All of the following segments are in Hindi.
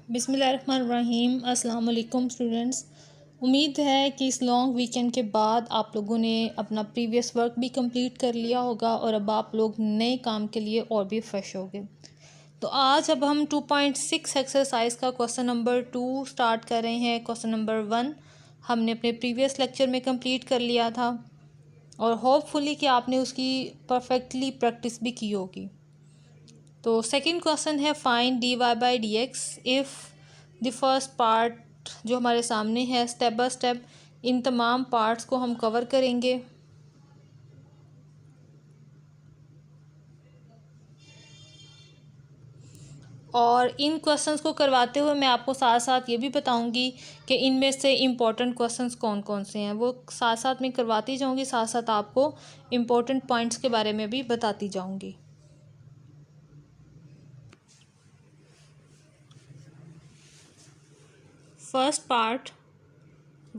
बिस्मिल्लाहिर्रहमानिर्रहीम। अस्सलाम वालेकुम स्टूडेंट्स। उम्मीद है कि इस लॉन्ग वीकेंड के बाद आप लोगों ने अपना प्रीवियस वर्क भी कंप्लीट कर लिया होगा और अब आप लोग नए काम के लिए और भी फ्रेश हो गए। तो आज अब हम 2.6 एक्सरसाइज का क्वेश्चन नंबर 2 स्टार्ट कर रहे हैं। क्वेश्चन नंबर 1 हमने अपने प्रीवियस लेक्चर में कंप्लीट कर लिया था और होपफुली कि आपने उसकी परफेक्टली प्रैक्टिस भी की होगी। तो सेकंड क्वेश्चन है find d y by d x if the first part जो हमारे सामने है स्टेप बाय स्टेप इन तमाम पार्ट्स को हम कवर करेंगे। और इन क्वेश्चंस को करवाते हुए मैं आपको साथ साथ ये भी बताऊंगी कि इनमें से इम्पोर्टेंट क्वेश्चंस कौन कौन से हैं, वो साथ साथ मैं करवाती जाऊंगी, साथ साथ आपको इम्पोर्टेंट पॉइंट्स के बारे में भी बताती जाऊंगी। First part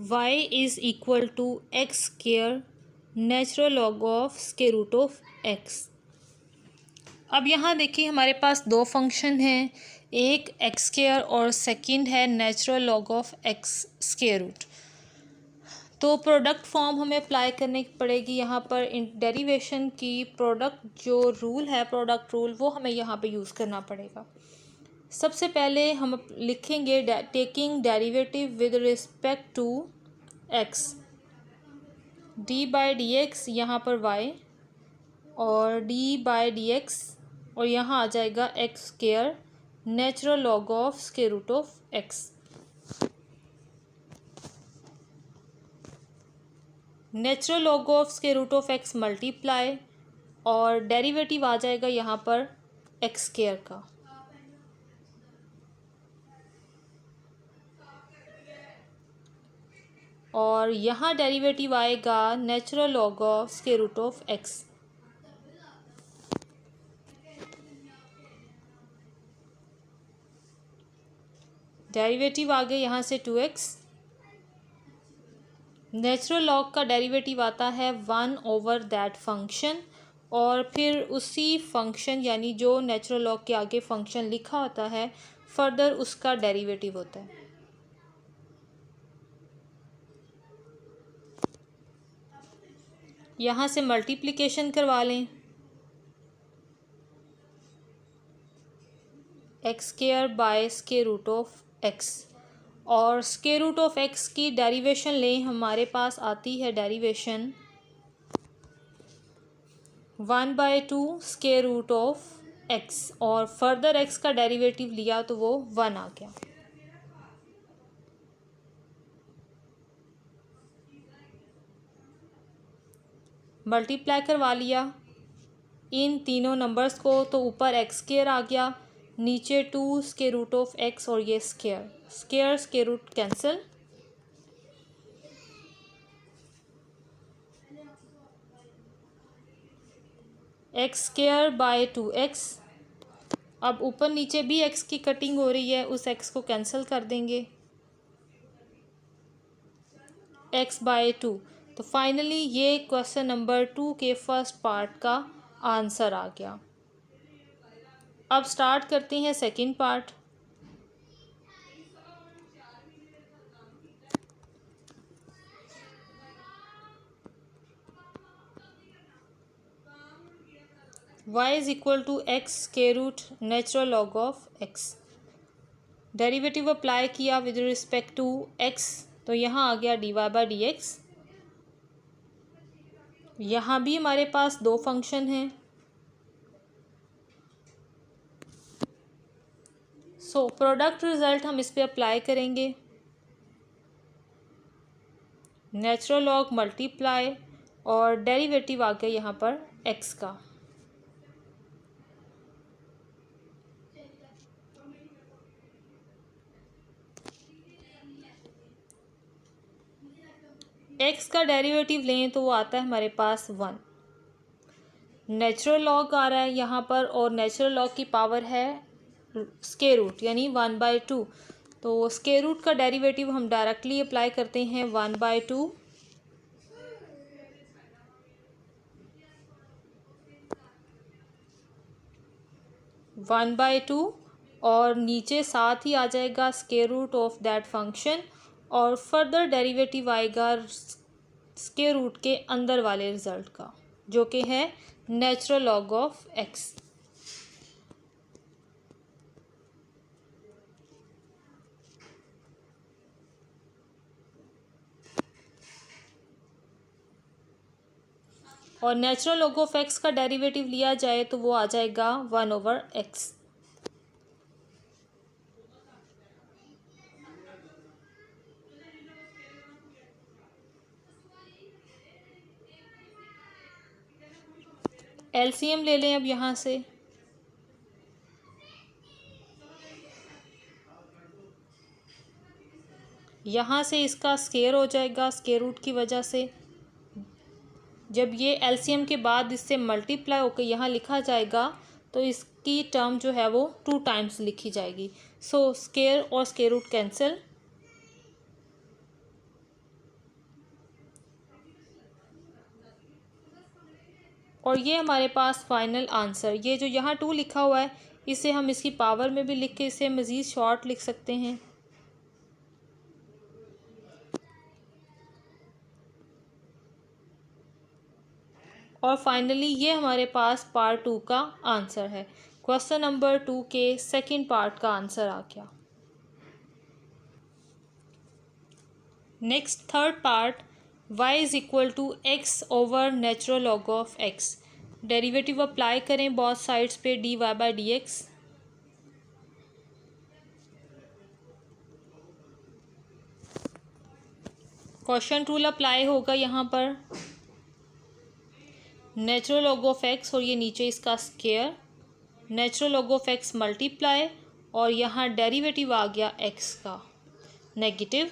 y is equal to x square natural log of square root of x। अब यहाँ देखिए हमारे पास दो फंक्शन हैं, एक एक्स स्क्वायर और सेकंड है natural log of x square root. तो प्रोडक्ट फॉर्म हमें अप्लाई करने पड़ेगी यहाँ पर। डेरिवेशन की प्रोडक्ट जो रूल है, प्रोडक्ट रूल, वो हमें यहाँ पे यूज़ करना पड़ेगा। सबसे पहले हम लिखेंगे taking derivative with respect to x, d by d x यहाँ पर y और डी बाई डी एक्स और यहाँ आ जाएगा x square natural log of square root of x. Natural log of square root of x multiply और डेरिवेटिव आ जाएगा यहाँ पर एक्स स्क्वायर का। और यहाँ डेरिवेटिव आएगा natural log of square root of x. Derivative आ गए यहाँ से 2x। नेचुरल लॉग का डेरिवेटिव आता है 1 ओवर दैट फंक्शन और फिर उसी फंक्शन यानी जो नेचुरल लॉग के आगे फंक्शन लिखा होता है फर्दर उसका डेरिवेटिव होता है। यहाँ से मल्टीप्लिकेशन करवा लें, x square by square root of x और स्क्वायर रूट ऑफ एक्स की डेरिवेशन लें, हमारे पास आती है derivation 1/2 square root of x और फर्दर एक्स का डेरिवेटिव लिया तो वो 1 आ गया। मल्टीप्लाई करवा लिया इन तीनों नंबर्स को तो ऊपर एक्स स्क्वायर आ गया, नीचे 2 स्क्वायर रूट ऑफ एक्स और ये square square square root cancel. X square by 2x। अब ऊपर नीचे भी x की कटिंग हो रही है, उस x को कैंसिल कर देंगे, x बाय 2। तो फाइनली ये क्वेश्चन नंबर 2 के फर्स्ट पार्ट का आंसर आ गया। अब स्टार्ट करते हैं second part. y is equal to x square root natural log of x। Derivative apply किया विद रिस्पेक्ट टू x तो यहाँ आ गया d y by d x. यहाँ भी हमारे पास दो फंक्शन हैं, सो प्रोडक्ट रिजल्ट हम इस पे अप्लाई करेंगे, नेचुरल लॉग मल्टीप्लाई और डेरिवेटिव आ गया यहाँ पर x का। x का डेरिवेटिव लें तो वो आता है हमारे पास 1। नेचुरल लॉग आ रहा है यहाँ पर और नेचुरल लॉग की पावर है स्क्वायर रूट यानी 1/2। तो स्क्वायर रूट का डेरिवेटिव हम डायरेक्टली अप्लाई करते हैं 1/2 1/2 और नीचे साथ ही आ जाएगा square root of that function, और फर्दर डेरिवेटिव आएगा स्क्वायर रूट के अंदर वाले रिजल्ट का, जो कि है नेचुरल लॉग ऑफ एक्स। और नेचुरल लॉग ऑफ एक्स का डेरिवेटिव लिया जाए तो वो आ जाएगा 1/x। एलसीएम ले लें अब यहाँ से। यहाँ से इसका स्क्वायर हो जाएगा स्क्वायर रूट की वजह से। जब ये एलसीएम के बाद इससे मल्टीप्लाई होकर यहाँ लिखा जाएगा तो इसकी टर्म जो है वो 2 टाइम्स लिखी जाएगी। सो स्क्वायर और स्क्वायर रूट कैंसिल, और ये हमारे पास फाइनल आंसर। ये जो यहाँ 2 लिखा हुआ है इसे हम इसकी पावर में भी लिख के इसे मज़ीद शॉर्ट लिख सकते हैं। और फाइनली ये हमारे पास पार्ट 2 का आंसर है। क्वेश्चन नंबर 2 के सेकंड पार्ट का आंसर आ गया। Next third part, y is equal to x over natural log of x. Derivative apply करें बोथ साइड्स पे dy/dx। क्वेश्चन रूल अप्लाई होगा यहाँ पर, नेचुरल लॉग ऑफ एक्स और ये नीचे इसका square, natural log of x multiply, और यहाँ डेरिवेटिव आ गया एक्स का negative,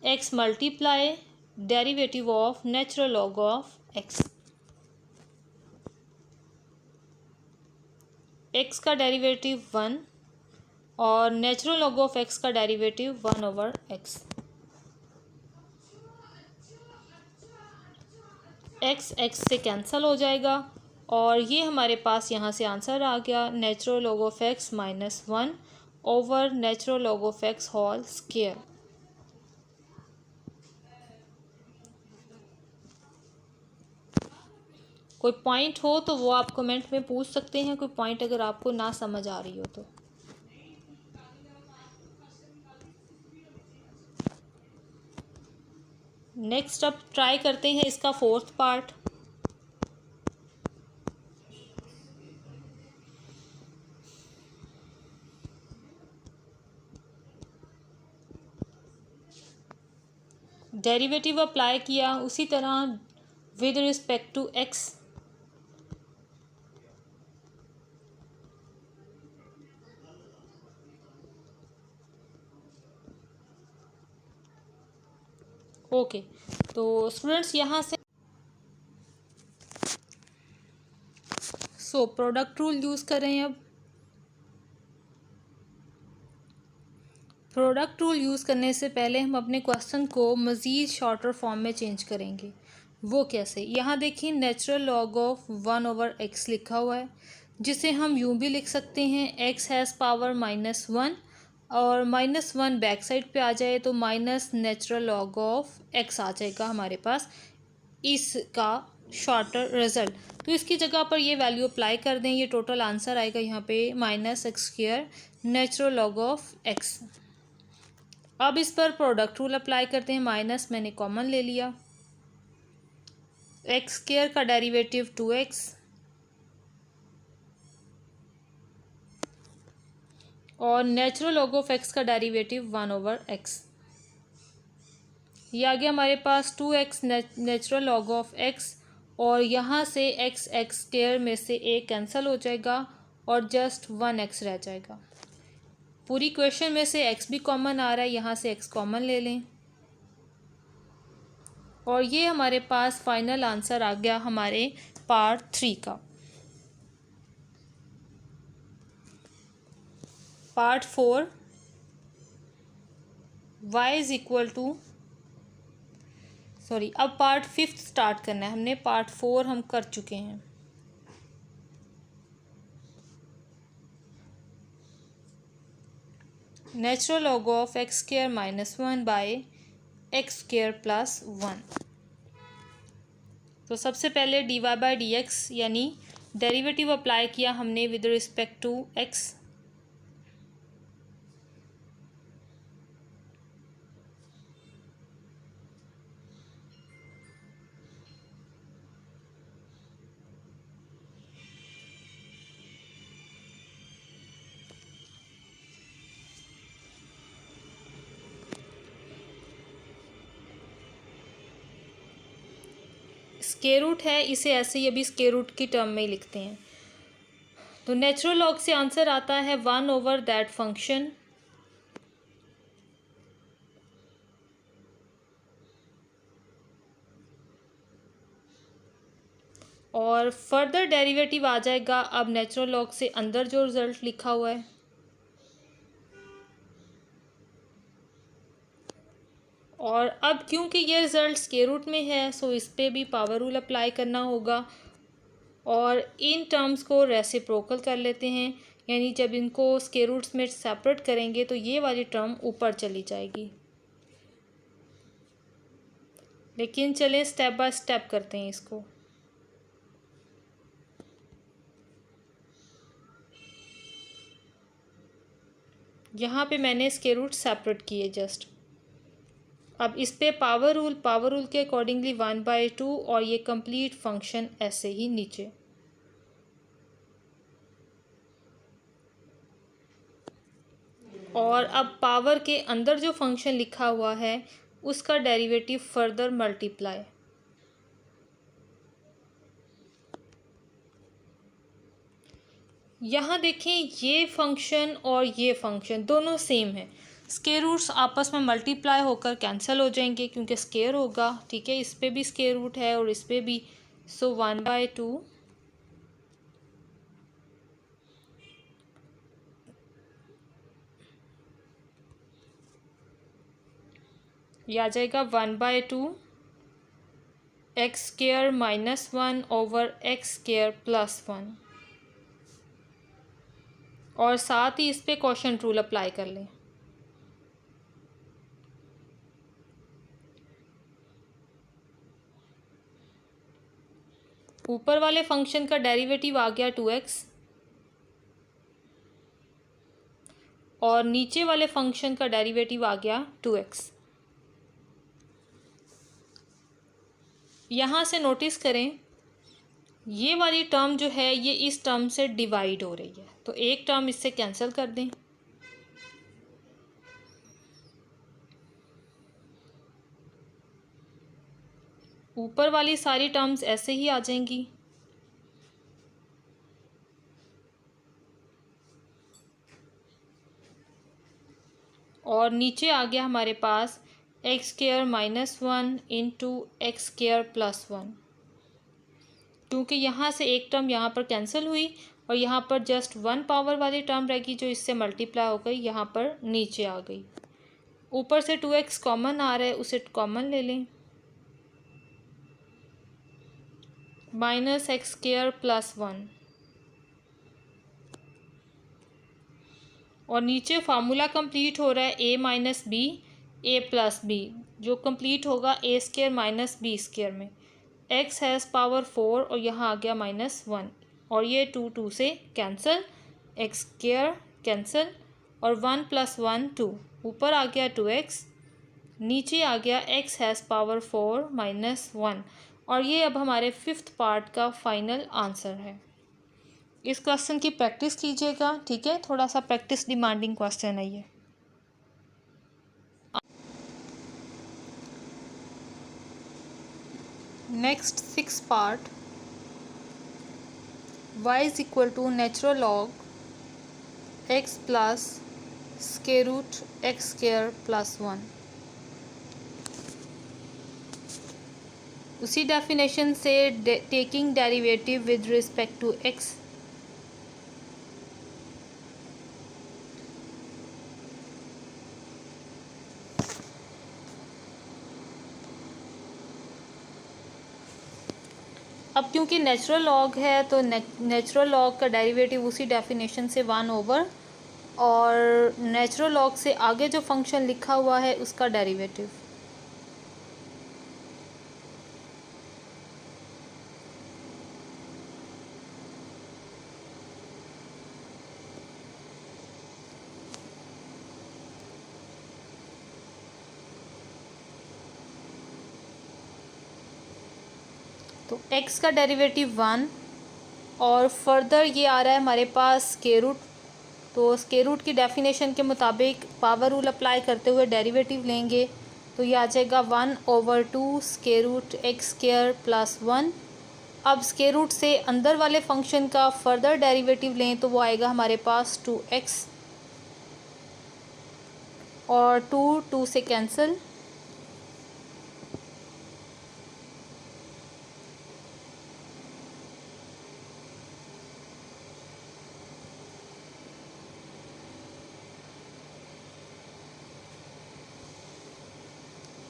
x multiply derivative of natural log of x. X का डेरिवेटिव 1 और नेचुरल लॉग ऑफ एक्स का डेरिवेटिव 1/x। एक्स से कैंसिल हो जाएगा और ये हमारे पास यहाँ से आंसर आ गया, natural log of x -1 over natural log of x whole square. कोई पॉइंट हो तो वो आप कमेंट में पूछ सकते हैं, कोई पॉइंट अगर आपको ना समझ आ रही हो तो। नेक्स्ट अब ट्राई करते हैं इसका फोर्थ पार्ट। डेरिवेटिव अप्लाई किया उसी तरह with respect to x. Okay, तो स्टूडेंट्स यहाँ से प्रोडक्ट रूल यूज़ करें। अब प्रोडक्ट रूल यूज़ करने से पहले हम अपने क्वेश्चन को मज़ीद शॉर्टर फॉर्म में चेंज करेंगे। वो कैसे? यहाँ देखिए नेचुरल लॉग ऑफ 1/x लिखा हुआ है, जिसे हम यूँ भी लिख सकते हैं x हैज़ पावर -1 और -1 बैक साइड पे आ जाए तो minus natural log of x आ जाएगा हमारे पास इसका शॉर्टर रिजल्ट। तो इसकी जगह पर ये वैल्यू अप्लाई कर दें, ये टोटल आंसर आएगा यहाँ पे -x² natural log of x। अब इस पर प्रोडक्ट रूल अप्लाई करते हैं। माइनस मैंने कॉमन ले लिया, x² का डेरिवेटिव 2x और नेचुरल लॉग ऑफ x का डेरिवेटिव 1/x। ये आ गया हमारे पास 2x natural log of x, और यहाँ से x² में से एक कैंसिल हो जाएगा और जस्ट 1x रह जाएगा। पूरी इक्वेशन में से x भी कॉमन आ रहा है, यहाँ से x कॉमन ले लें और ये हमारे पास फाइनल आंसर आ गया हमारे पार्ट 3 का। Part 4 y is equal to अब पार्ट 5 स्टार्ट करना है हमने। पार्ट 4 हम कर चुके हैं। Natural log of x square minus one by x square plus one. तो सबसे पहले d y by d x यानी डेरिवेटिव अप्लाई किया हमने with respect to x. Square root है, इसे ऐसे ही अभी स्क्वायर रूट की टर्म में ही लिखते हैं। तो नेचुरल लॉग से आंसर आता है 1/that फंक्शन और फर्दर डेरिवेटिव आ जाएगा अब नेचुरल लॉग से अंदर जो रिजल्ट लिखा हुआ है। और अब क्योंकि ये रिज़ल्ट स्क्वायर रूट में है सो इस पर भी पावर रूल अप्लाई करना होगा और इन टर्म्स को रेसिप्रोकल कर लेते हैं, यानी जब इनको स्क्वायर रूट्स में सेपरेट करेंगे तो ये वाली टर्म ऊपर चली जाएगी। लेकिन चलें स्टेप बाय स्टेप करते हैं इसको। यहाँ पे मैंने स्क्वायर रूट सेपरेट किए जस्ट। अब इस पे पावर रूल के अकॉर्डिंगली 1/2 और ये कंप्लीट फंक्शन ऐसे ही नीचे। और अब पावर के अंदर जो फंक्शन लिखा हुआ है उसका डेरिवेटिव फर्दर मल्टीप्लाई। यहाँ देखें ये फंक्शन और ये फंक्शन दोनों सेम है। स्क्वायर रूट्स आपस में मल्टीप्लाई होकर कैंसिल हो जाएंगे क्योंकि स्क्वायर होगा, ठीक है। इस पे भी स्क्वायर रूट है और इस पे भी, सो 1/2 ये आ जाएगा 1/2 x square minus one over x square plus one. और साथ ही इस पे क्वोशंट रूल अप्लाई कर लें। ऊपर वाले फंक्शन का डेरिवेटिव आ गया 2x और नीचे वाले फंक्शन का डेरिवेटिव आ गया 2x। यहाँ से नोटिस करें ये वाली टर्म जो है ये इस टर्म से डिवाइड हो रही है, तो एक टर्म इससे कैंसिल कर दें। ऊपर वाली सारी टर्म्स ऐसे ही आ जाएंगी। और नीचे आ गया हमारे पास x square minus one into x square plus one, क्योंकि यहाँ से एक टर्म यहाँ पर कैंसिल हुई और यहाँ पर जस्ट वन पावर वाली टर्म रहेगी जो इससे मल्टीप्लाई हो गई, यहाँ पर नीचे आ गई। ऊपर से 2x कॉमन आ रहा है, उसे कॉमन ले लें। Minus x square plus one और नीचे फार्मूला कंप्लीट हो रहा है a minus b a plus b, जो कंप्लीट होगा a square minus b square में। x हैज़ पावर 4 और यहाँ आ गया -1 और ये 2 से कैंसिल, एक्स स्क्वायर कैंसिल और 1 + 1 2। ऊपर आ गया 2x, नीचे आ गया x हैज़ पावर 4 -1 और ये अब हमारे 5th पार्ट का फाइनल आंसर है। इस क्वेश्चन की प्रैक्टिस कीजिएगा, ठीक है। थोड़ा सा प्रैक्टिस डिमांडिंग क्वेश्चन है ये। Next 6th part, y is equal to natural log x plus square root x square plus 1। उसी डेफिनेशन से taking derivative with respect to x। अब क्योंकि नेचुरल लॉग है तो नेचुरल लॉग का डेरिवेटिव उसी डेफिनेशन से 1/√x और नेचुरल लॉग से आगे जो फंक्शन लिखा हुआ है उसका डेरिवेटिव। तो x का डेरिवेटिव 1 और फर्दर ये आ रहा है हमारे पास स्क्वायर रूट। तो स्क्वायर रूट की डेफिनेशन के मुताबिक पावर रूल अप्लाई करते हुए डेरिवेटिव लेंगे तो ये आ जाएगा 1/2 square root x square plus 1। अब स्क्वायर रूट से अंदर वाले फंक्शन का फर्दर डेरिवेटिव लें तो वो आएगा हमारे पास 2x और 2 से कैंसिल।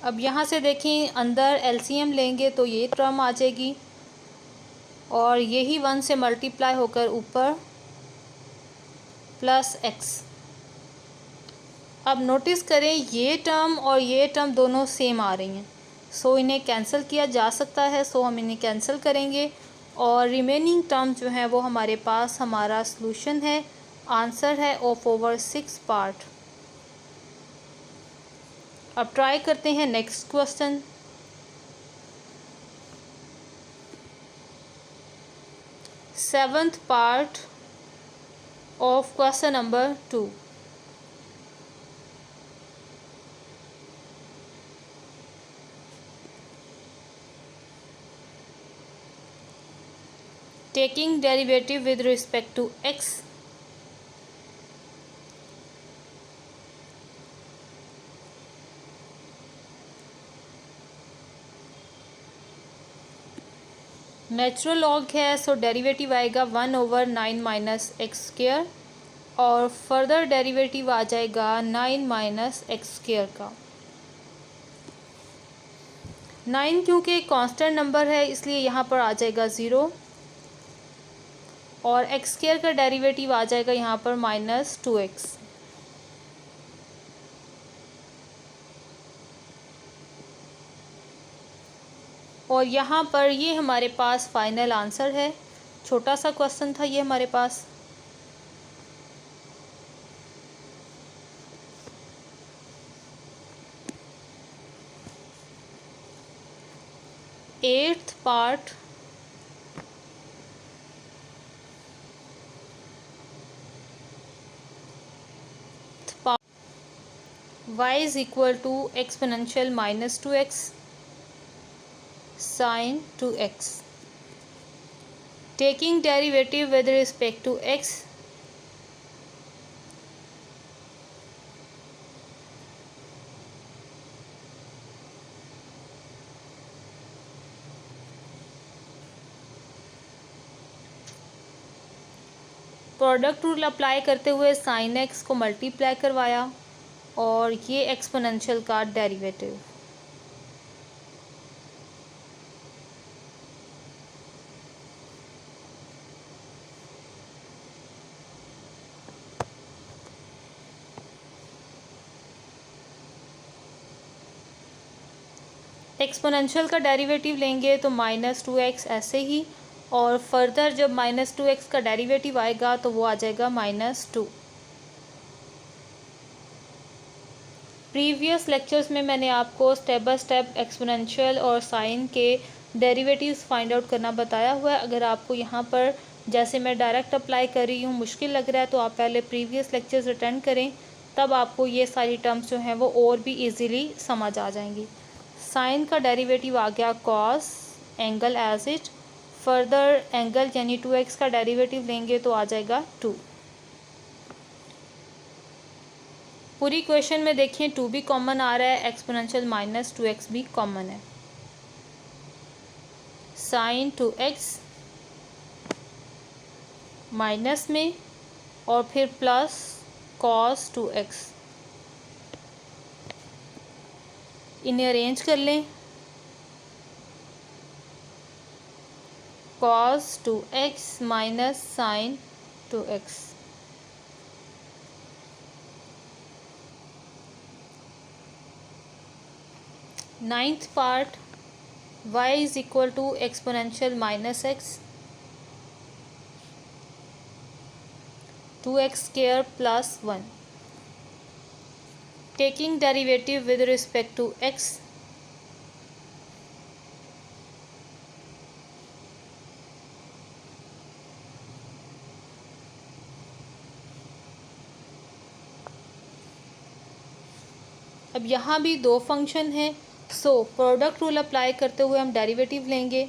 अब यहाँ से देखें अंदर एलसीएम लेंगे तो ये टर्म आ जाएगी और यही 1 से मल्टीप्लाई होकर ऊपर प्लस x। अब नोटिस करें ये टर्म और ये टर्म दोनों सेम आ रही हैं, सो इन्हें कैंसिल किया जा सकता है। सो हम इन्हें कैंसिल करेंगे और रिमेनिंग टर्म जो है वो हमारे पास हमारा सॉल्यूशन है, आंसर है ऑफ ओवर 6 पार्ट। अब ट्राई करते हैं next question. Seventh part of question number 2। Taking derivative with respect to x, natural log है सो डेरिवेटिव आएगा 1/9 माइनस एक्स स्क्वायर और फर्दर डेरिवेटिव आ जाएगा 9 माइनस एक्स स्क्वायर का। 9 क्योंकि एक कांस्टेंट नंबर है इसलिए यहाँ पर आ जाएगा 0 और एक्स स्क्वायर का डेरिवेटिव आ जाएगा यहाँ पर -2x। और यहाँ पर ये हमारे पास फाइनल आंसर है। छोटा सा क्वेश्चन था ये हमारे पास। Eighth part y is equal to exponential -2x sin 2x. Taking derivative with respect to x, product rule apply करते हुए साइन एक्स को मल्टीप्लाई करवाया और ये एक्सपोनेंशियल का डेरिवेटिव। एक्सपोनेंशियल का डेरिवेटिव लेंगे तो -2x ऐसे ही, और फर्दर जब -2x का डेरिवेटिव आएगा तो वो आ जाएगा -2। प्रीवियस लेक्चर्स में मैंने आपको स्टेप बाय स्टेप एक्सपोनेंशियल और साइन के डेरिवेटिव्स फाइंड आउट करना बताया हुआ है। अगर आपको यहाँ पर जैसे मैं डायरेक्ट अप्लाई कर रही हूँ मुश्किल लग रहा है तो आप पहले प्रीवियस लेक्चर्स अटेंड करें, तब आपको ये सारी टर्म्स जो हैं वो और भी ईजीली समझ आ जाएंगी। साइन का डेरिवेटिव आ गया cos angle as it, further angle यानी 2x का डेरिवेटिव लेंगे तो आ जाएगा 2। पूरी क्वेश्चन में देखिए 2 भी कॉमन आ रहा है, एक्सपोनेंशियल -2x भी कॉमन है। साइन 2x माइनस में और फिर प्लस कॉस 2x, इन्हें अरेंज कर लें। cos 2x minus sine 2x, ninth part y is equal to exponential minus x 2x square plus 1 taking derivative with respect to x अब यहाँ भी दो फंक्शन हैं, सो प्रोडक्ट रूल अप्लाई करते हुए हम डेरिवेटिव लेंगे।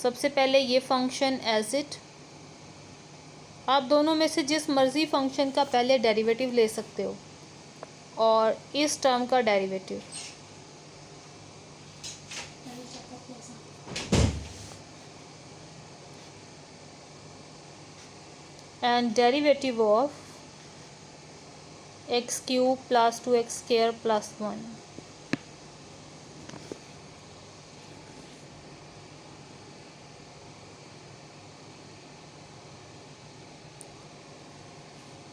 सबसे पहले ये फंक्शन एज इट, आप दोनों में से जिस मर्ज़ी फंक्शन का पहले डेरिवेटिव ले सकते हो और इस टर्म का derivative and derivative of x cube plus 2x square plus 1।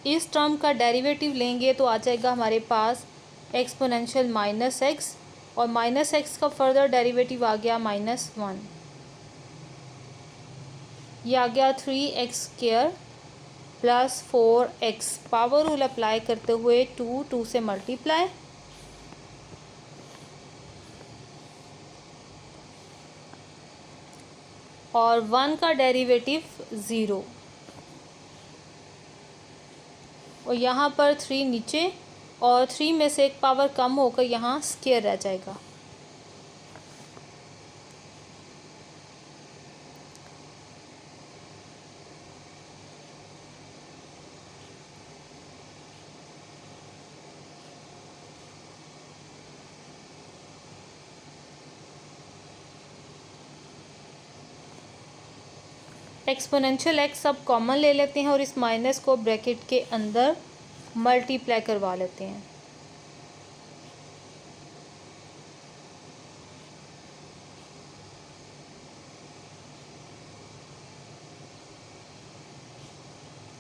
इस टर्म का डेरिवेटिव लेंगे तो आ जाएगा हमारे पास एक्सपोनेंशियल माइनस एक्स और माइनस एक्स का फर्दर डेरिवेटिव आ गया -1। ये आ गया 3x square plus 4x। Power rule apply करते हुए 2 से मल्टीप्लाई और 1 का डेरिवेटिव 0 और यहाँ पर 3 नीचे और 3 में से एक पावर कम होकर यहाँ स्क्वायर रह जाएगा। एक्सपोनेंशियल एक्स अब कॉमन ले लेते हैं और इस माइनस को ब्रैकेट के अंदर मल्टीप्लाई करवा लेते हैं।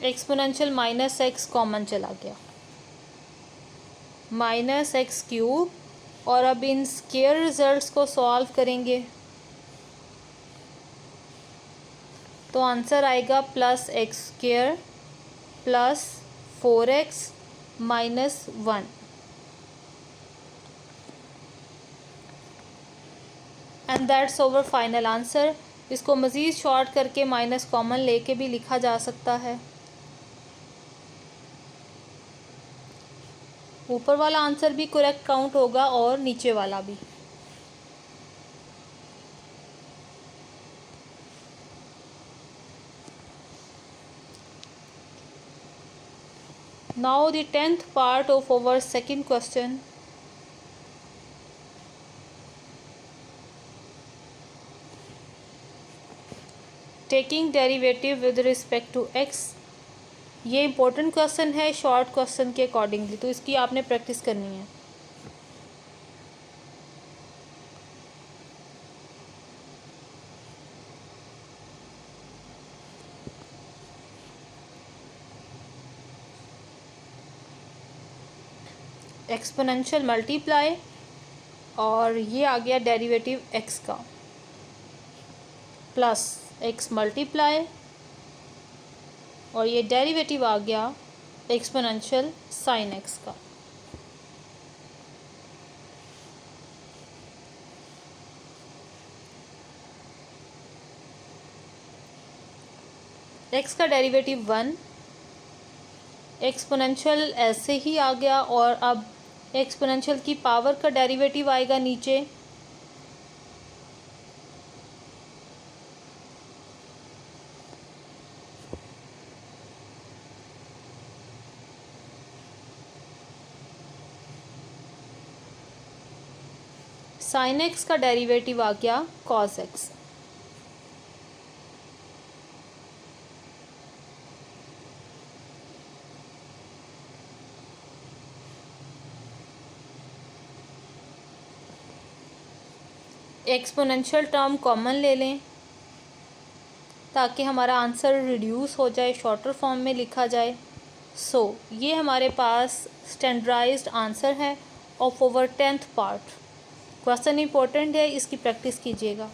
एक्सपोनेंशियल माइनस एक्स कॉमन चला गया, माइनस एक्स क्यूब, और अब इन स्क्वायर रिजल्ट्स को सॉल्व करेंगे तो आंसर आएगा plus x square plus 4x minus 1। And that's over final answer. इसको मज़ीद शॉर्ट करके माइनस कॉमन लेके भी लिखा जा सकता है। ऊपर वाला आंसर भी करेक्ट काउंट होगा और नीचे वाला भी। Now the 10th part of our second question. Taking derivative with respect to x। ये इम्पोर्टेंट क्वेश्चन है शॉर्ट क्वेश्चन के अकॉर्डिंगली, तो इसकी आपने प्रैक्टिस करनी है। एक्सपोनेंशियल मल्टीप्लाई और ये आ गया डेरिवेटिव x का प्लस x मल्टीप्लाई और ये डेरिवेटिव आ गया एक्सपोनेंशियल साइन x का। x का डेरिवेटिव 1, एक्सपोनेंशियल ऐसे ही आ गया और अब एक्सपोनेंशियल की पावर का डेरिवेटिव आएगा नीचे, साइन एक्स का डेरिवेटिव आ गया cos x. Exponential term common ले लें ताकि हमारा आंसर रिड्यूस हो जाए, शॉर्टर फॉर्म में लिखा जाए। सो ये हमारे पास स्टैंडर्डाइज्ड आंसर है of over 10th part. Question important है, इसकी प्रैक्टिस कीजिएगा।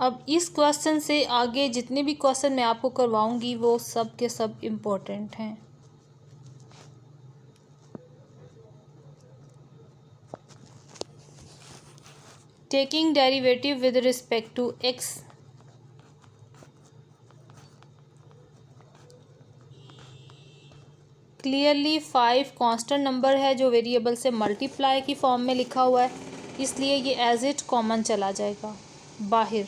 अब इस क्वेश्चन से आगे जितने भी क्वेश्चन मैं आपको करवाऊंगी वो सब के सब इम्पोर्टेंट हैं। Taking derivative with respect to x. Clearly 5 constant number है जो वेरिएबल से मल्टीप्लाई की फॉर्म में लिखा हुआ है, इसलिए ये एज इट कॉमन चला जाएगा बाहर।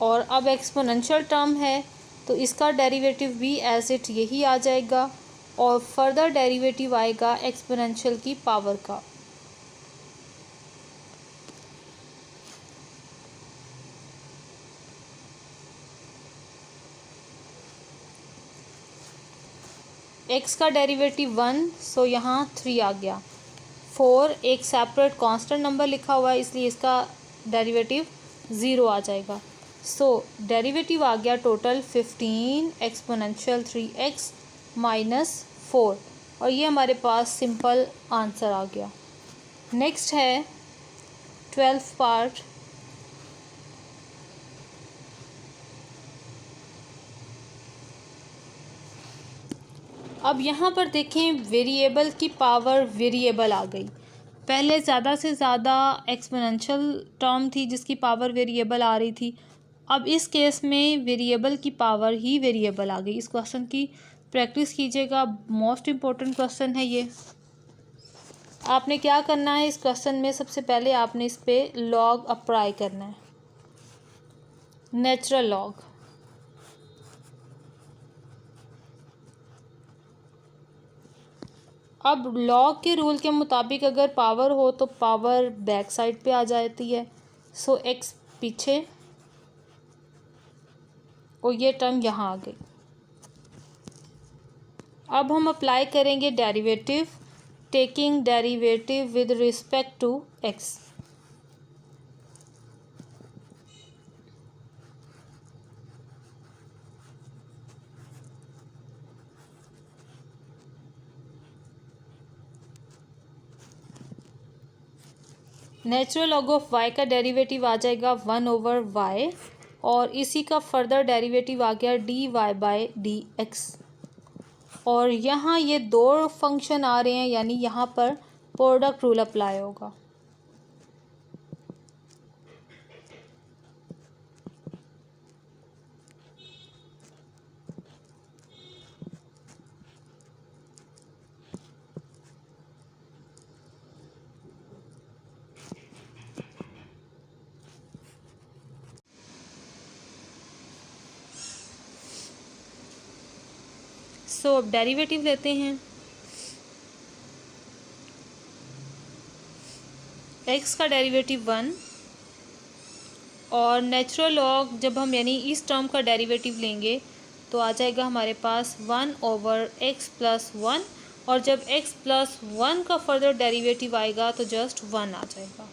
और अब एक्सपोनेंशियल टर्म है तो इसका डेरिवेटिव भी एज इट यही आ जाएगा और फर्दर डेरिवेटिव आएगा एक्सपोनेंशियल की पावर का। एक्स का डेरिवेटिव 1, सो यहाँ 3 आ गया। 4 एक सेपरेट कांस्टेंट नंबर लिखा हुआ है, इसलिए इसका डेरिवेटिव 0 आ जाएगा। सो डेरिवेटिव आ गया टोटल 15 एक्सपोनेंशियल 3x माइनस 4, और ये हमारे पास सिंपल आंसर आ गया। नेक्स्ट है 12th पार्ट। अब यहाँ पर देखें, वेरिएबल की पावर वेरिएबल आ गई। पहले ज़्यादा से ज़्यादा एक्सपोनेंशियल टर्म थी जिसकी पावर वेरिएबल आ रही थी, अब इस केस में वेरिएबल की पावर ही वेरिएबल आ गई। इस क्वेश्चन की प्रैक्टिस कीजिएगा, मोस्ट इम्पोर्टेंट क्वेश्चन है ये। आपने क्या करना है इस क्वेश्चन में, सबसे पहले आपने इस पर लॉग अप्लाई करना है, नेचुरल लॉग। अब लॉग के रूल के मुताबिक अगर पावर हो तो पावर बैक साइड पे आ जाती है, सो एक्स पीछे और ये टर्म यहाँ आ गई। अब हम अप्लाई करेंगे derivative, taking derivative with respect to x. Natural log of y का डेरिवेटिव आ जाएगा 1/y, और इसी का फर्दर डेरिवेटिव आ गया dy/dx। और यहाँ ये दो फंक्शन आ रहे हैं, यानी यहाँ पर प्रोडक्ट रूल अप्लाई होगा। सो अब डेरिवेटिव लेते हैं। x का डेरिवेटिव 1, और नेचुरल लॉग जब हम यानी इस टर्म का डेरिवेटिव लेंगे तो आ जाएगा हमारे पास 1/x + 1, और जब x + 1 का फर्दर डेरिवेटिव आएगा तो जस्ट 1 आ जाएगा।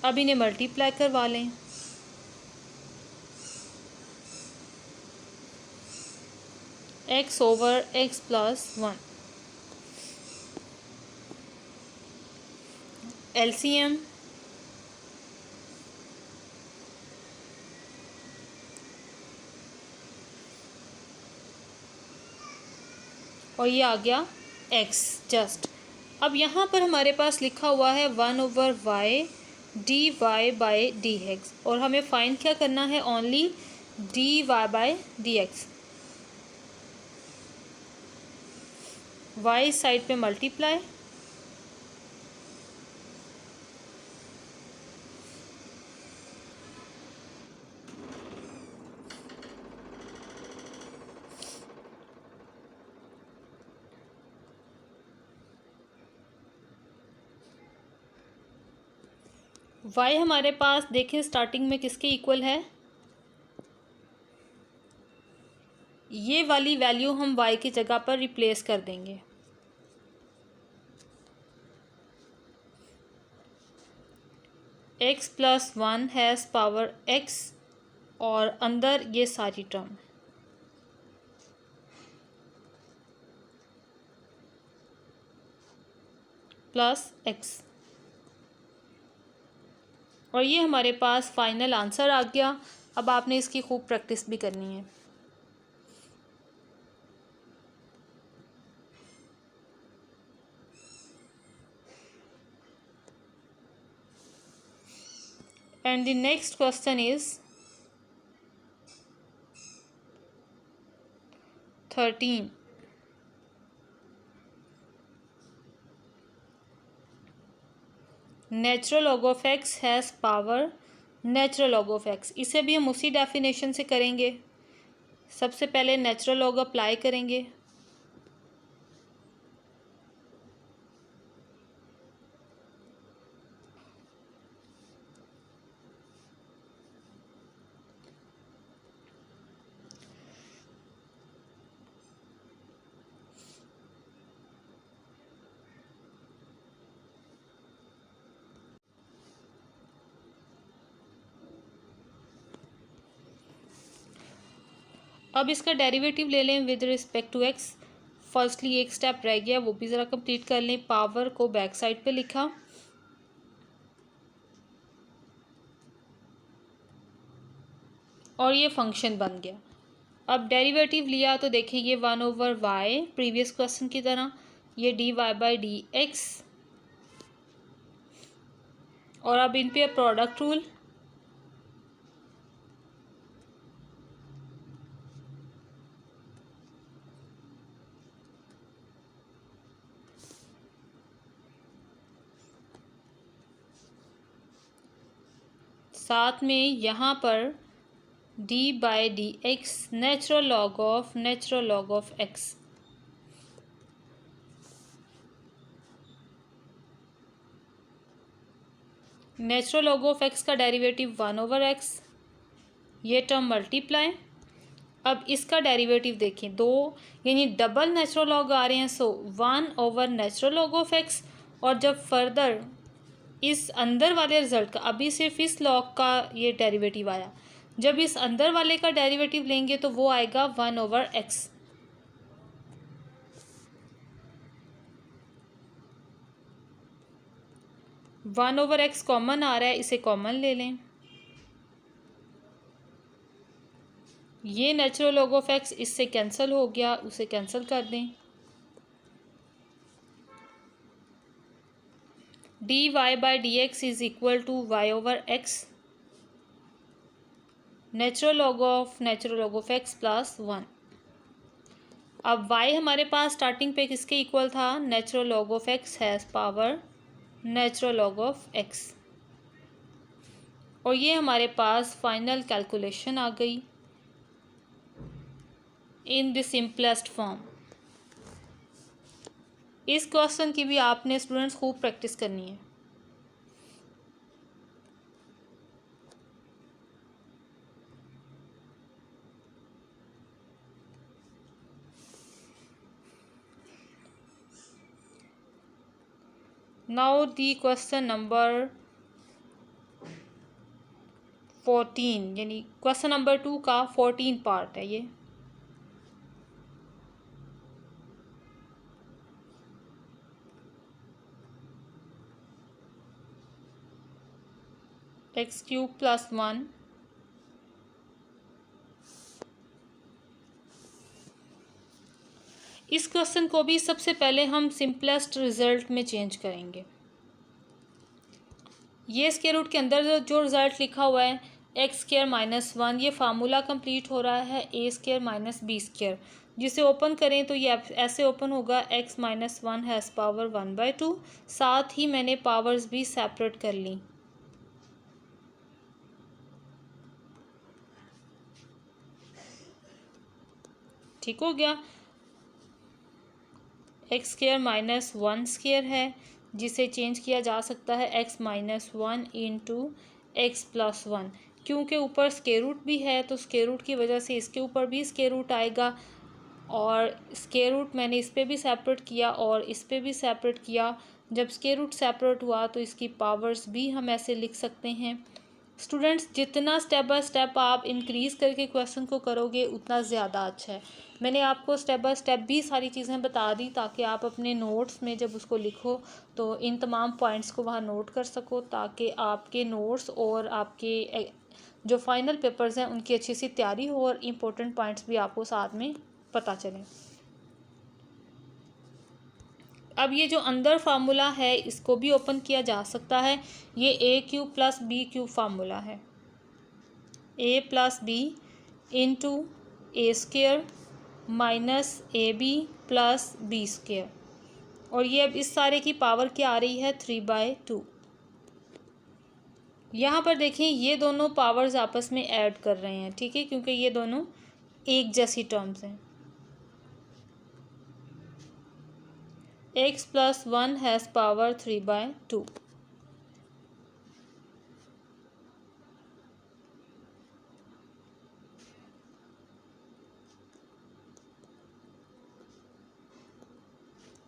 अब इन्हें मल्टीप्लाई करवा लें। x/x + 1 LCM, और ये आ गया x जस्ट। अब यहाँ पर हमारे पास लिखा हुआ है 1/y dy/dx, और हमें फाइंड क्या करना है, ओनली dy/dx। y साइड पे मल्टीप्लाई, y हमारे पास देखें स्टार्टिंग में किसके इक्वल है, ये वाली वैल्यू हम y की जगह पर रिप्लेस कर देंगे। x + 1 हैज़ पावर x, और अंदर ये सारी टर्म प्लस एक्स। और ये हमारे पास फाइनल आंसर आ गया। अब आपने इसकी खूब प्रैक्टिस भी करनी है। And the next question is 13. Natural log of x has power natural log of x। इसे भी हम उसी डेफिनेशन से करेंगे। सबसे पहले नेचुरल लॉग अप्लाई करेंगे। अब इसका डेरिवेटिव ले लें with respect to x. Firstly एक स्टेप रह गया, वो भी ज़रा कंप्लीट कर लें। पावर को बैक साइड पे लिखा और ये फंक्शन बन गया। अब डेरिवेटिव लिया तो देखिए ये 1/y प्रीवियस क्वेश्चन की तरह, ये dy/dx और अब इन पे प्रोडक्ट रूल। साथ में यहाँ पर d/dx natural log of x। Natural log of x का डेरिवेटिव 1/x, ये टर्म मल्टीप्लाई। अब इसका डेरिवेटिव देखें, दो यानी डबल नेचुरल लॉग आ रहे हैं, सो 1/नेचुरल लॉग ऑफ x। और जब फर्दर इस अंदर वाले रिजल्ट का, अभी सिर्फ इस लॉग का ये डेरिवेटिव आया, जब इस अंदर वाले का डेरिवेटिव लेंगे तो वो आएगा 1/x। One over x common आ रहा है, इसे कॉमन ले लें। ये नेचुरल लॉग ऑफ एक्स इससे कैंसिल हो गया, उसे कैंसिल कर दें। dy/dx is equal to y/x natural log of x plus 1। अब y हमारे पास स्टार्टिंग पे किसके इक्वल था? Natural log of x has power natural log of x. और ये हमारे पास फाइनल कैलकुलेशन आ गई इन द सिंपलेस्ट फॉर्म। इस क्वेश्चन की भी आपने स्टूडेंट्स खूब प्रैक्टिस करनी है। नाउ दी क्वेश्चन नंबर 14, यानी क्वेश्चन नंबर 2 का 14 पार्ट है ये। x³ + 1 इस क्वेश्चन को भी सबसे पहले हम सिंपलेस्ट रिजल्ट में चेंज करेंगे। ये स्क्वायर रूट के अंदर जो रिजल्ट लिखा हुआ है x² - 1, ये फार्मूला कंप्लीट हो रहा है a² - b²। जिसे ओपन करें तो ये ऐसे ओपन होगा, x - 1 हैज़ पावर 1/2। साथ ही मैंने पावर्स भी सेपरेट कर ली। ठीक हो गया। x² - 1² है, जिसे चेंज किया जा सकता है x - 1 × x + 1। क्योंकि ऊपर स्क्वायर रूट भी है तो स्क्वायर रूट की वजह से इसके ऊपर भी स्क्वायर रूट आएगा। और स्क्वायर रूट मैंने इस पे भी सेपरेट किया और इस पे भी सेपरेट किया। जब स्क्वायर रूट सेपरेट हुआ तो इसकी पावर्स भी हम ऐसे लिख सकते हैं। स्टूडेंट्स जितना स्टेप बाय स्टेप आप इंक्रीज़ करके क्वेश्चन को करोगे उतना ज़्यादा अच्छा है। मैंने आपको स्टेप बाय स्टेप भी सारी चीज़ें बता दी ताकि आप अपने नोट्स में जब उसको लिखो तो इन तमाम पॉइंट्स को वहाँ नोट कर सको, ताकि आपके नोट्स और आपके जो फाइनल पेपर्स हैं उनकी अच्छी सी तैयारी हो और इम्पोर्टेंट पॉइंट्स भी आपको साथ में पता चलें। अब ये जो अंदर फार्मूला है इसको भी ओपन किया जा सकता है। ये a cube plus b cube formula है, a plus b into a square minus a b plus b square, और ये अब इस सारे की पावर क्या आ रही है 3/2। यहाँ पर देखें ये दोनों पावर्स आपस में ऐड कर रहे हैं, ठीक है, क्योंकि ये दोनों एक जैसी टर्म्स हैं। x plus 1 has power 3/2।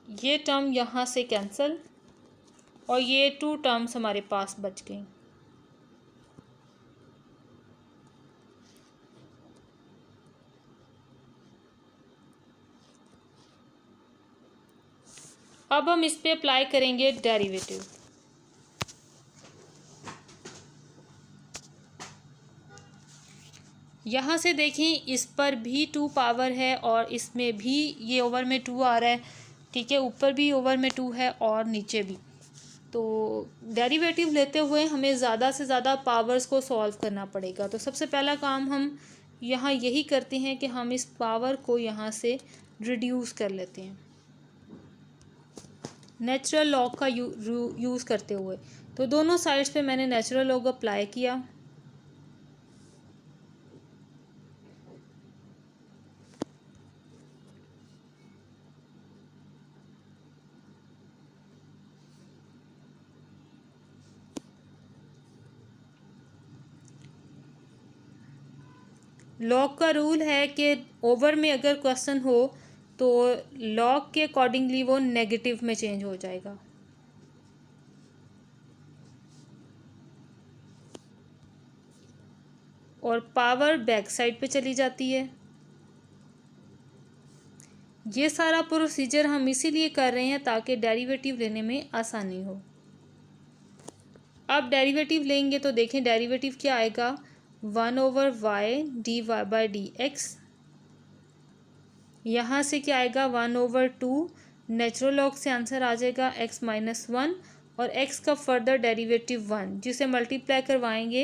ये टर्म यहाँ से कैंसिल और ये 2 टर्म्स हमारे पास बच गई। अब हम इस पे अप्लाई करेंगे डेरिवेटिव। यहाँ से देखें इस पर भी 2 पावर है और इसमें भी ये ओवर में 2 आ रहा है, ठीक है, ऊपर भी ओवर में 2 है और नीचे भी। तो डेरिवेटिव लेते हुए हमें ज़्यादा से ज़्यादा पावर्स को सॉल्व करना पड़ेगा। तो सबसे पहला काम हम यहाँ यही करते हैं कि हम इस पावर को यहाँ से रिड्यूस कर लेते हैं नेचुरल लॉग का यूज़ करते हुए। तो दोनों साइड्स पे मैंने नेचुरल लॉग अप्लाई किया। लॉग का रूल है कि ओवर में अगर क्वेश्चन हो तो लॉग के अकॉर्डिंगली वो नेगेटिव में चेंज हो जाएगा। और पावर बैक साइड पे चली जाती है। ये सारा प्रोसीजर हम इसीलिए कर रहे हैं ताकि डेरिवेटिव लेने में आसानी हो। अब डेरिवेटिव लेंगे तो देखें डेरिवेटिव क्या आएगा, 1/y dy/dx। यहाँ से क्या आएगा 1/2, नेचुरल लॉग से आंसर आ जाएगा x माइनस 1 और x का फर्दर डेरिवेटिव 1, जिसे मल्टीप्लाई करवाएंगे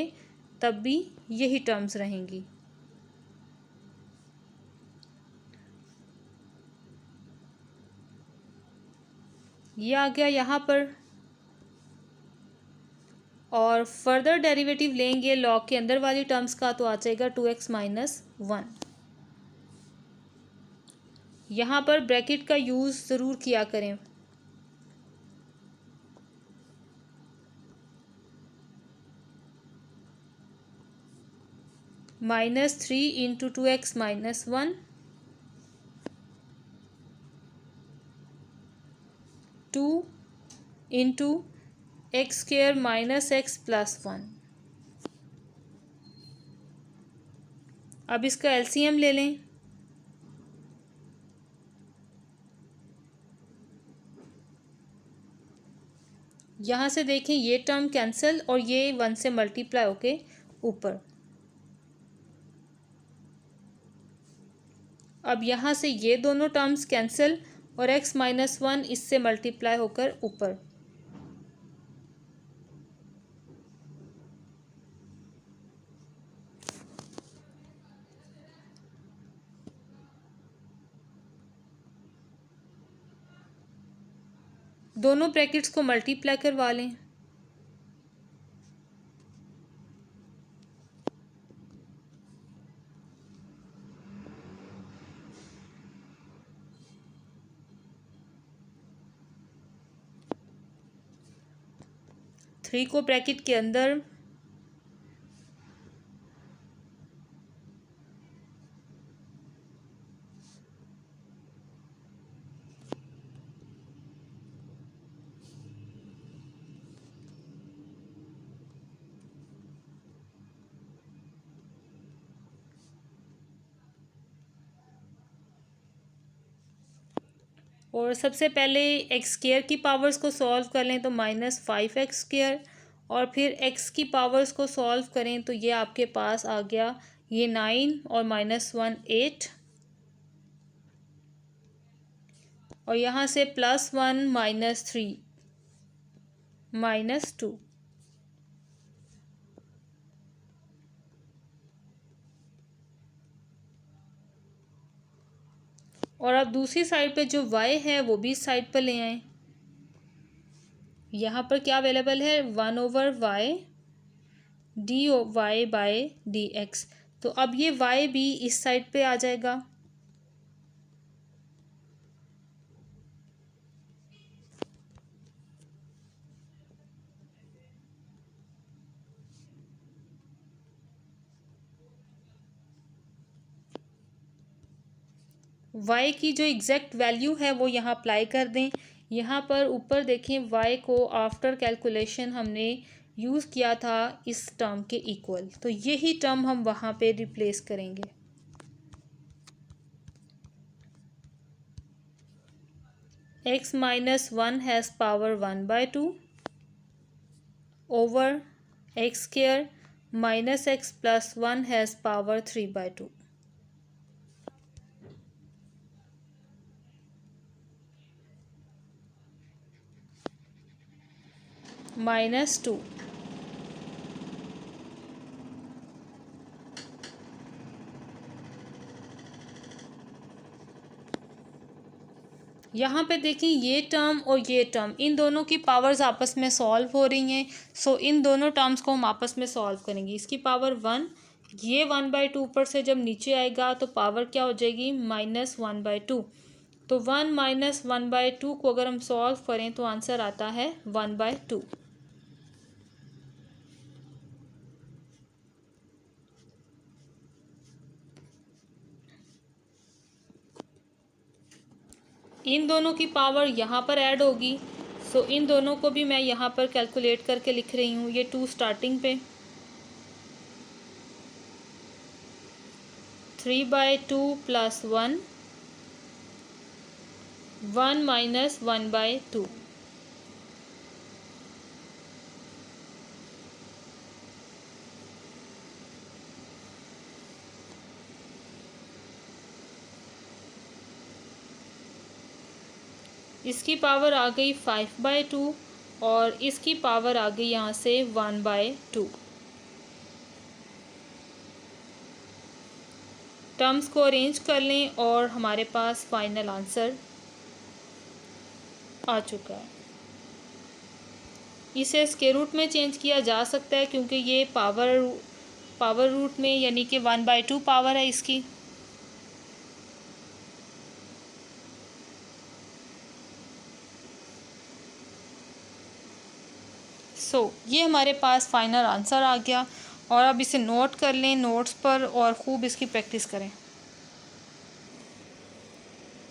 तब भी यही टर्म्स रहेंगी। ये आ गया यहाँ पर, और फर्दर डेरिवेटिव लेंगे लॉग के अंदर वाली टर्म्स का तो आ जाएगा 2x माइनस 1। यहाँ पर ब्रैकेट का यूज़ ज़रूर किया करें। -3 into 2x minus 1 2 into x square minus x plus 1। अब इसका एलसीएम ले लें। यहाँ से देखें ये टर्म कैंसिल और ये 1 से मल्टीप्लाई होके ऊपर। अब यहाँ से ये दोनों टर्म्स कैंसिल और x माइनस 1 इससे मल्टीप्लाई होकर ऊपर। दोनों ब्रैकेट्स को मल्टीप्लाई करवा लें। थ्री को ब्रैकेट के अंदर और सबसे पहले एक्स स्क्वायर की पावर्स को सॉल्व कर लें तो -5x², और फिर एक्स की पावर्स को सॉल्व करें तो ये आपके पास आ गया ये 9 और -1 8, और यहाँ से +1 -3 -2। और अब दूसरी साइड पे जो y है वो भी इस साइड पर ले आएं। यहाँ पर क्या अवेलेबल है, 1/y dy/dx। तो अब ये y भी इस साइड पे आ जाएगा। y की जो एग्जैक्ट वैल्यू है वो यहाँ अप्लाई कर दें। यहाँ पर ऊपर देखें y को आफ्टर कैलकुलेशन हमने यूज़ किया था इस टर्म के इक्वल, तो यही टर्म हम वहाँ पे रिप्लेस करेंगे। x -1 has power 1/2 over x² -x + 1 has power 3/2। -2। यहाँ पे देखें ये टर्म और ये टर्म, इन दोनों की पावर्स आपस में सॉल्व हो रही हैं। सो इन दोनों टर्म्स को हम आपस में सॉल्व करेंगे। इसकी पावर 1, ये 1/2 ऊपर से जब नीचे आएगा तो पावर क्या हो जाएगी, -1/2। तो 1 - 1/2 को अगर हम सॉल्व करें तो आंसर आता है 1/2। इन दोनों की पावर यहाँ पर ऐड होगी। सो इन दोनों को भी मैं यहाँ पर कैलकुलेट करके लिख रही हूँ। ये 2 स्टार्टिंग पे, 3/2 + 1, 1 - 1/2। इसकी पावर आ गई 5/2 और इसकी पावर आ गई यहाँ से 1/2। टर्म्स को अरेंज कर लें और हमारे पास फाइनल आंसर आ चुका है। इसे स्क्वायर रूट में चेंज किया जा सकता है क्योंकि ये पावर रूट में यानी कि 1/2 पावर है इसकी। ये हमारे पास फाइनल आंसर आ गया। और अब इसे नोट कर लें नोट्स पर और ख़ूब इसकी प्रैक्टिस करें।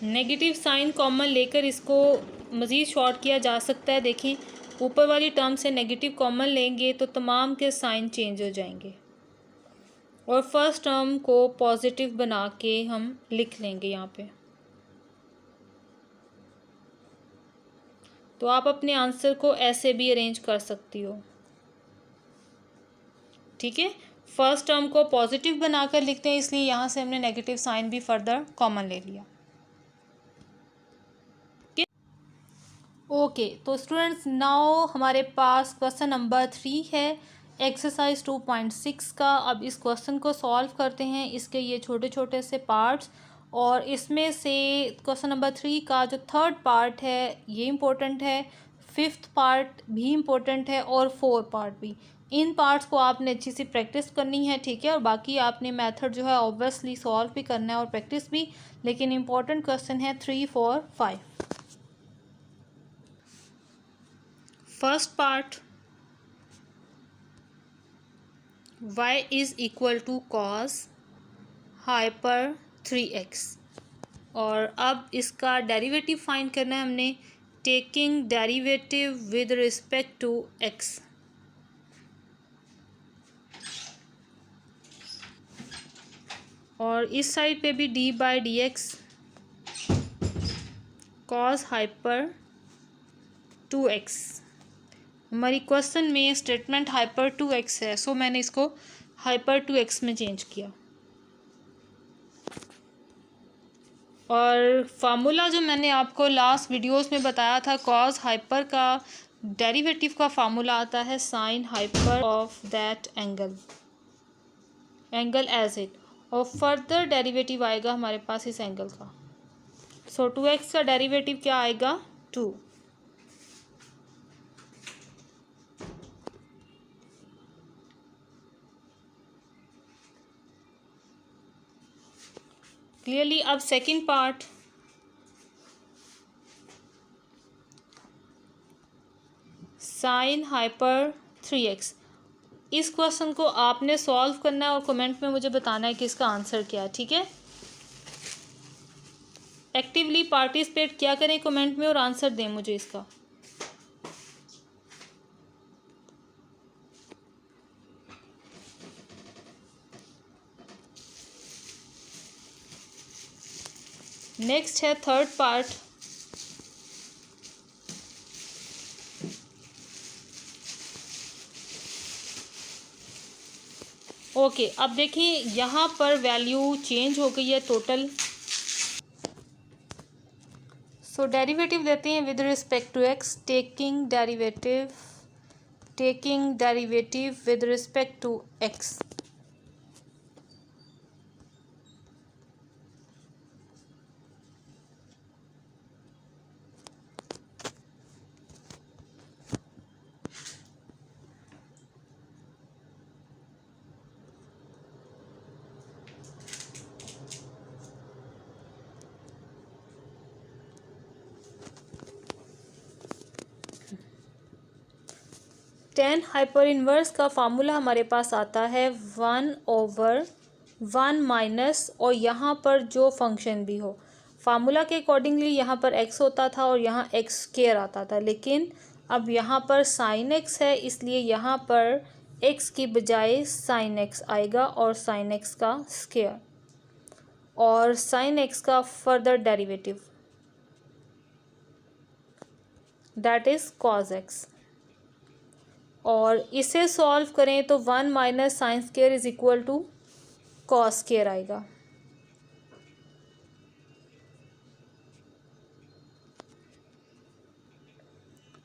नेगेटिव साइन कॉमन लेकर इसको मज़ीद शॉर्ट किया जा सकता है। देखें, ऊपर वाली टर्म से नेगेटिव कॉमन लेंगे तो तमाम के साइन चेंज हो जाएंगे और फर्स्ट टर्म को पॉजिटिव बना के हम लिख लेंगे यहाँ पे। तो आप अपने आंसर को ऐसे भी अरेंज कर सकती हो। ठीक है, फर्स्ट टर्म को पॉजिटिव बनाकर लिखते हैं, इसलिए यहाँ से हमने नेगेटिव साइन भी फर्दर कॉमन ले लिया। ओके, तो स्टूडेंट्स नाउ हमारे पास क्वेश्चन नंबर 3 है एक्सरसाइज 2.6 का। अब इस क्वेश्चन को सॉल्व करते हैं, इसके ये छोटे छोटे से पार्ट्स, और इसमें से क्वेश्चन नंबर 3 का जो थर्ड पार्ट है ये इम्पोर्टेंट है, फिफ्थ पार्ट भी इम्पोर्टेंट है और 4 पार्ट भी। इन पार्ट्स को आपने अच्छी सी प्रैक्टिस करनी है, ठीक है। और बाकी आपने मेथड जो है ऑब्वियसली सॉल्व भी करना है और प्रैक्टिस भी, लेकिन इम्पोर्टेंट क्वेश्चन है 3, 4, 5। First part, y is equal to cos hyper 3x। और अब इसका डेरिवेटिव फाइंड करना है हमने, taking derivative with respect to x। और इस साइड पे भी d/dx कॉस हाइपर 2x। हमारी क्वेश्चन में स्टेटमेंट हाइपर 2x है, सो मैंने इसको हाइपर 2x में चेंज किया। और फार्मूला जो मैंने आपको लास्ट वीडियोस में बताया था, कॉस हाइपर का डेरिवेटिव का फार्मूला आता है sine hyper of that angle as it, और फर्दर डेरिवेटिव आएगा हमारे पास इस एंगल का। सो 2x का डेरिवेटिव क्या आएगा? 2। क्लियरली। अब second part, sign hyper 3x। इस क्वेश्चन को आपने सॉल्व करना है और कमेंट में मुझे बताना है कि इसका आंसर क्या है, ठीक है। एक्टिवली पार्टिसिपेट क्या करें कमेंट में और आंसर दें मुझे इसका। नेक्स्ट है थर्ड पार्ट, ओके। अब देखिए यहाँ पर वैल्यू चेंज हो गई है टोटल। सो डेरिवेटिव लेते हैं with respect to x, taking derivative with respect to x. Tan hyper inverse का फार्मूला हमारे पास आता है 1/1 माइनस, और यहाँ पर जो फंक्शन भी हो, फार्मूला के अकॉर्डिंगली यहाँ पर x होता था और यहाँ x स्क्वायर आता था, लेकिन अब यहाँ पर साइन x है, इसलिए यहाँ पर x की बजाय साइन x आएगा और साइन x का स्क्वायर और साइन x का further derivative, that is cos x। और इसे सॉल्व करें तो 1 minus sine square is equal to cos square आएगा।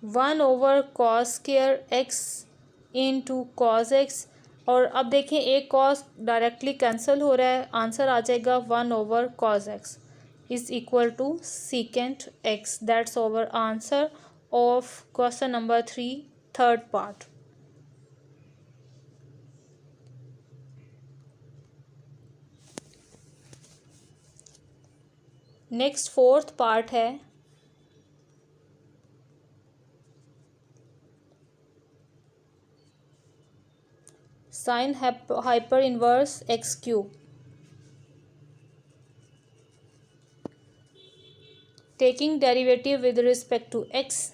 One over cos square x into cos x, और अब देखें एक कॉस डायरेक्टली कैंसिल हो रहा है, आंसर आ जाएगा 1 over cos x is equal to secant x. That's over answer of question number 3 third part. Next fourth part है sine hyper inverse x cube, taking derivative with respect to x.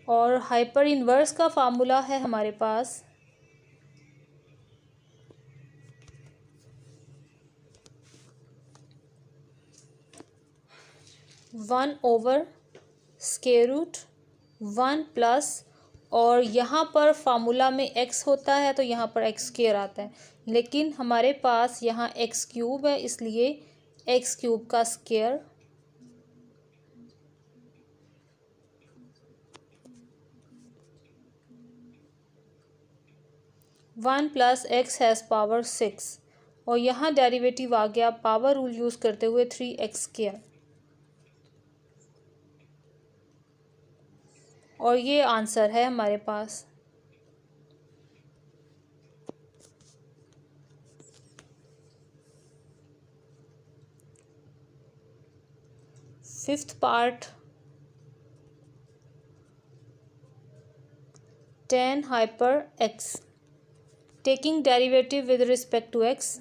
और हाइपर इनवर्स का फार्मूला है हमारे पास 1 ओवर स्क्वायर रूट 1 प्लस, और यहाँ पर फार्मूला में x होता है तो यहाँ पर x स्क्वायर आता है, लेकिन हमारे पास यहाँ x क्यूब है, इसलिए x क्यूब का square 1 plus x has power 6, और यहाँ डेरिवेटिव आ गया पावर रूल यूज़ करते हुए 3x स्क्वायर, और ये आंसर है हमारे पास। Fifth part, tan hyper x, taking derivative with respect to x।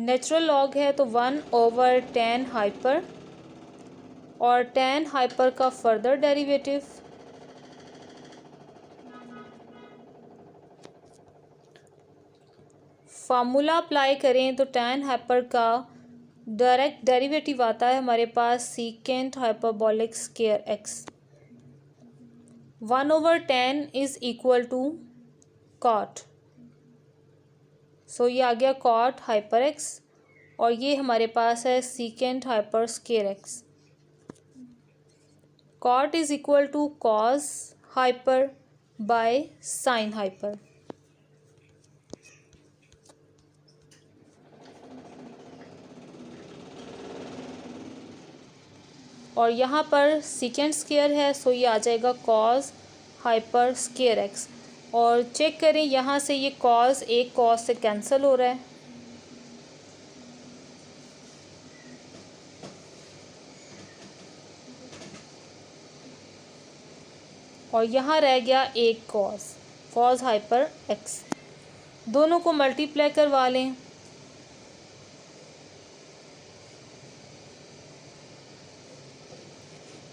Natural log है तो 1/tan हाइपर, और tan हाइपर का फर्दर डेरिवेटिव फार्मूला अप्लाई करें तो tan हाइपर का डायरेक्ट डेरिवेटिव आता है हमारे पास secant hyperbolic square x। 1/tan is equal to cot, so ये आ गया कॉट हाइपर x, और ये हमारे पास है secant hyper square x। Cot is equal to cos hyper by sine hyper. और यहाँ पर सीकेंट स्क्वायर है, सो ये आ जाएगा कॉस हाइपर स्क्वायर एक्स। और चेक करें यहाँ से ये कॉस एक कॉस से कैंसिल हो रहा है, और यहाँ रह गया एक कॉस, कॉस हाइपर एक्स। दोनों को मल्टीप्लाई करवा लें,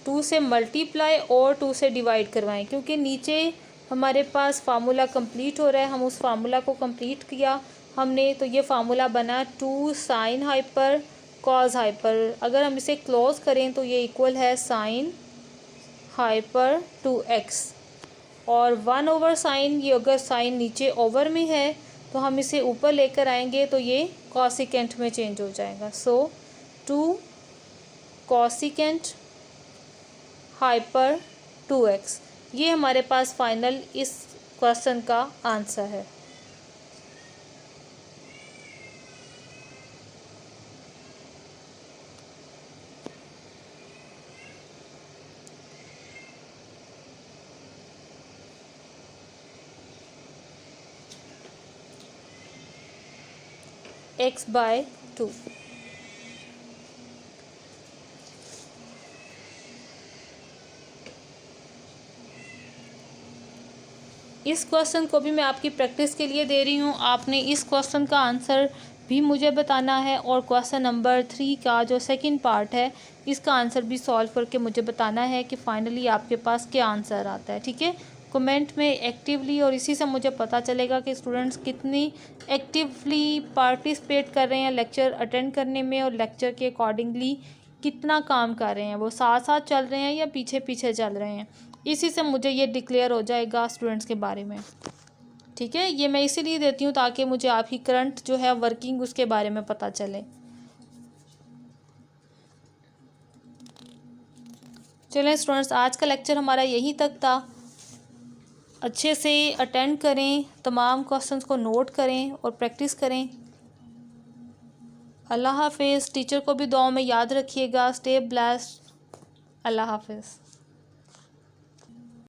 टू से मल्टीप्लाई और 2 से डिवाइड करवाएं, क्योंकि नीचे हमारे पास फार्मूला कंप्लीट हो रहा है। हम उस फार्मूला को कंप्लीट किया हमने, तो ये फार्मूला बना 2 साइन हाइपर कॉस हाइपर। अगर हम इसे क्लोज करें तो ये इक्वल है साइन हाइपर 2x, और 1/sin, ये अगर साइन नीचे ओवर में है तो हम इसे ऊपर लेकर आएंगे तो ये कॉसिकेंट में चेंज हो जाएगा। सो 2 कॉसिकेंट हाइपर 2x, ये हमारे पास फाइनल इस क्वेश्चन का आंसर है। x/2। इस क्वेश्चन को भी मैं आपकी प्रैक्टिस के लिए दे रही हूँ। आपने इस क्वेश्चन का आंसर भी मुझे बताना है, और क्वेश्चन नंबर 3 का जो सेकंड पार्ट है इसका आंसर भी सॉल्व करके मुझे बताना है कि फाइनली आपके पास क्या आंसर आता है। ठीक है, कमेंट में एक्टिवली, और इसी से मुझे पता चलेगा कि स्टूडेंट्स कितनी एक्टिवली पार्टिसिपेट कर रहे हैं लेक्चर अटेंड करने में, और लेक्चर के अकॉर्डिंगली कितना काम कर रहे हैं, वो साथ साथ चल रहे हैं या पीछे पीछे चल रहे हैं। इसी से मुझे ये डिक्लेयर हो जाएगा स्टूडेंट्स के बारे में। ठीक है, ये मैं इसीलिए देती हूँ ताकि मुझे आपकी करंट जो है वर्किंग उसके बारे में पता चले। चलें स्टूडेंट्स, आज का लेक्चर हमारा यहीं तक था। अच्छे से अटेंड करें, तमाम क्वेश्चंस को नोट करें और प्रैक्टिस करें। अल्लाह हाफिज़। टीचर को भी दुआओं में याद रखिएगा। Stay blessed. अल्लाह हाफिज़।